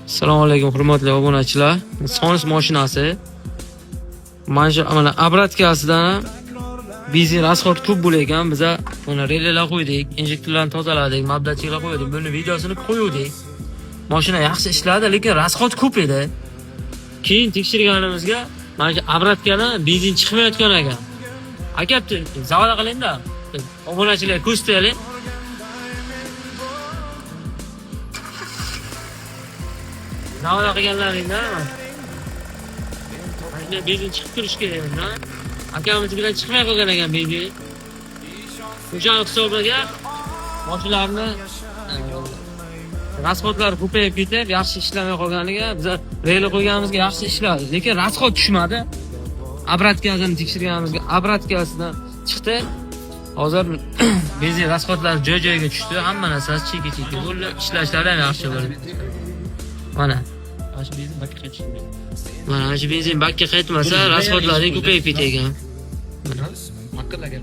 Assalomu alaykum hurmatli obunachilar. Sonis mashinasi. Mana obratkasidan benzin rasxod ko'p bo'lar biz buni relalar qo'ydik, injektorlarni tozaladik, mabdatchilar qo'ydik. Buni videosini qo'ydik. Mashina yaxshi ishladi, lekin rasxod ko'p edi. Keyin tekshirganimizga mana shu obratkadan benzin chiqmayotgan ekan. Aka, zavod qiling-da. Obunachilar ko'rsataylik. Zavod qilganlaringda benzin chiqib turishi kerak. Akamiz bilan chiqmay qolgan ekan benzin. O'sha hisobiga mashinalarni rasxodlar ko'payib ketib, yaxshi ishlamay qolganiga biz reyli qo'yganimizga yaxshi ishladi, lekin rasxod tushmadi. Obratkasini tekshirganimizga obratkasidan chiqdi. Hozir benzin rasxodlari joy-joyiga tushdi, hamma narsasi cheki-cheki bo'ldi, ishlashlari ham yaxshi bo'ldi. Mana shu benzin bakka qaytishdi. Mana shu benzin bakka qaytmasa, rasxodlari ko'payib ketgan. Mana makkalarga